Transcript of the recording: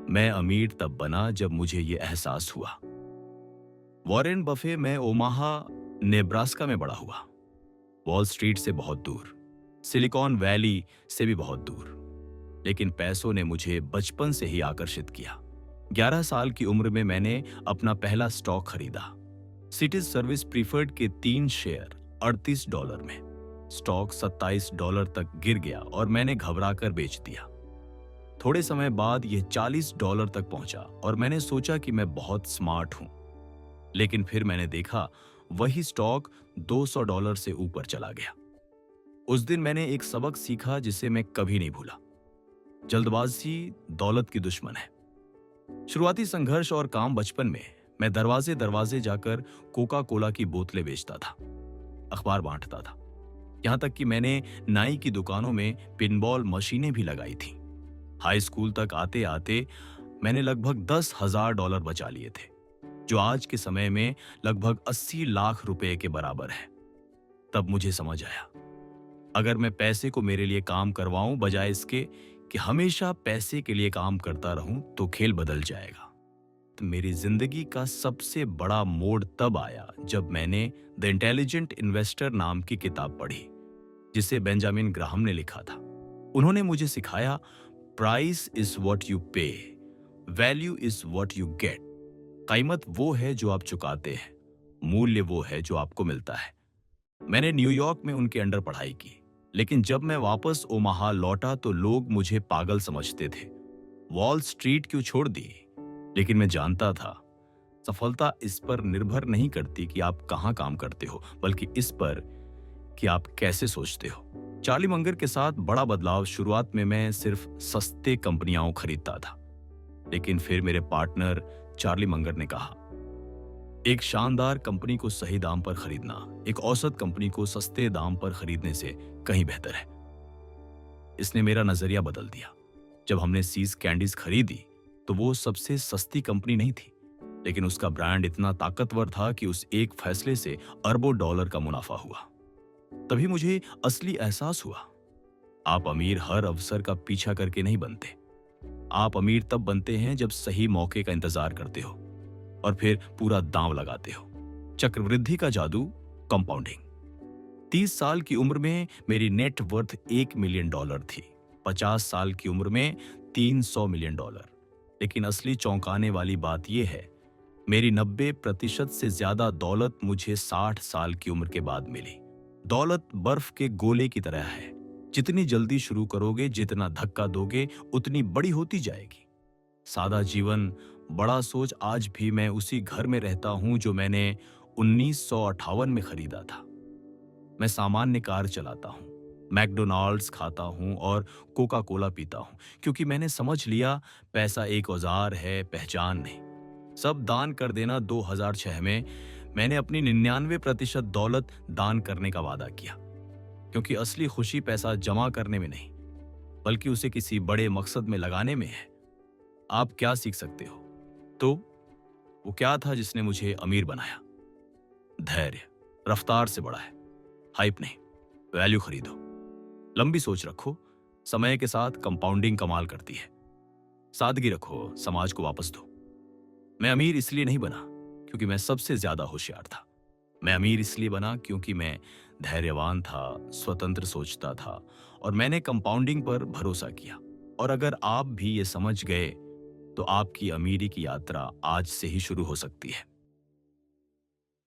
मैं अमीर तब बना जब मुझे ये एहसास हुआ। वॉरेन बफे मैं ओमाहा, नेब्रास्का में बड़ा हुआ। वॉल स्ट्रीट से बहुत दूर, सिलिकॉन वैली से भी बहुत दूर। लेकिन पैसों ने मुझे बचपन से ही आकर्षित किया। 11 साल की उम्र में मैंने अपना पहला स्टॉक खरीदा। सिटीज सर्विस प्रीफर्ड के 3 शेयर $38 में। स्टॉक $27 तक गिर गया और मैंने घबराकर बेच दिया। थोड़े समय बाद यह $40 तक पहुंचा और मैंने सोचा कि मैं बहुत स्मार्ट हूं। लेकिन फिर मैंने देखा वही स्टॉक $200 से ऊपर चला गया। उस दिन मैंने एक सबक सीखा जिसे मैं कभी नहीं भूला। जल्दबाजी दौलत की दुश्मन है। शुरुआती संघर्ष और काम बचपन में मैं दरवाजे दरवाजे जाकर कोका कोला की बोतलें बेचता था, अखबार बांटता था। यहां तक कि मैंने नाई की दुकानों में पिनबॉल मशीनें भी लगाई थी। हाई स्कूल तक आते आते मैंने लगभग $10,000 बचा लिए थे, जो आज के समय में लगभग 80 लाख रुपए के बराबर है। तब मुझे समझ आया, अगर मैं पैसे को मेरे लिए काम करवाऊं बजाय इसके कि हमेशा पैसे के लिए काम करता रहूं, तो खेल बदल जाएगा। तो मेरी जिंदगी का सबसे बड़ा मोड़ तब आया जब मैंने द इंटेलिजेंट इन्वेस्टर नाम की किताब पढ़ी, जिसे बेंजामिन ग्राहम ने लिखा था। उन्होंने मुझे सिखाया, प्राइस इज व्हाट यू पे, value is what you get. कीमत वो है जो आप चुकाते हैं, मूल्य वो है जो आपको मिलता है। मैंने न्यूयॉर्क में उनके अंडर पढ़ाई की, लेकिन जब मैं वापस ओमाहा लौटा तो लोग मुझे पागल समझते थे। वॉल स्ट्रीट क्यों छोड़ दी? लेकिन मैं जानता था, सफलता इस पर निर्भर नहीं करती कि आप कहां काम करते हो, बल्कि इस पर कि आप कैसे सोचते हो। चार्ली मंगर के साथ बड़ा बदलाव। शुरुआत में मैं सिर्फ सस्ते कंपनियां खरीदता था, लेकिन फिर मेरे पार्टनर चार्ली मंगर ने कहा, एक शानदार कंपनी को सही दाम पर खरीदना एक औसत कंपनी को सस्ते दाम पर खरीदने से कहीं बेहतर है। इसने मेरा नजरिया बदल दिया। जब हमने सीज कैंडीज खरीदी तो वो सबसे सस्ती कंपनी नहीं थी, लेकिन उसका ब्रांड इतना ताकतवर था कि उस एक फैसले से अरबों डॉलर का मुनाफा हुआ। तभी मुझे असली एहसास हुआ, आप अमीर हर अवसर का पीछा करके नहीं बनते। आप अमीर तब बनते हैं जब सही मौके का इंतजार करते हो और फिर पूरा दांव लगाते हो। चक्रवृद्धि का जादू, कंपाउंडिंग। 30 साल की उम्र में मेरी नेट वर्थ $1 मिलियन थी। 50 साल की उम्र में $300 मिलियन। लेकिन असली चौंकाने वाली बात यह है, मेरी 90% से ज्यादा दौलत मुझे 60 साल की उम्र के बाद मिली। दौलत बर्फ के गोले की तरह है, जितनी जल्दी शुरू करोगे, जितना धक्का दोगे, उतनी बड़ी होती जाएगी। सादा जीवन, बड़ा सोच। आज भी मैं उसी घर में रहता हूं जो मैंने 1958 में खरीदा था। मैं सामान्य कार चलाता हूं, मैकडोनाल्ड्स खाता हूं और कोका कोला पीता हूं, क्योंकि मैंने समझ लिया, पैसा एक औजार है, पहचान नहीं। सब दान कर देना। 2006 में मैंने अपनी 99% दौलत दान करने का वादा किया, क्योंकि असली खुशी पैसा जमा करने में नहीं, बल्कि उसे किसी बड़े मकसद में लगाने में है। आप क्या सीख सकते हो? तो वो क्या था जिसने मुझे अमीर बनाया? धैर्य रफ्तार से बड़ा है, हाइप नहीं। वैल्यू खरीदो, लंबी सोच रखो। समय के साथ कंपाउंडिंग कमाल करती है। सादगी रखो, समाज को वापस दो। मैं अमीर इसलिए नहीं बना क्योंकि मैं सबसे ज्यादा होशियार था। मैं अमीर इसलिए बना क्योंकि मैं धैर्यवान था, स्वतंत्र सोचता था और मैंने कंपाउंडिंग पर भरोसा किया। और अगर आप भी ये समझ गए तो आपकी अमीरी की यात्रा आज से ही शुरू हो सकती है।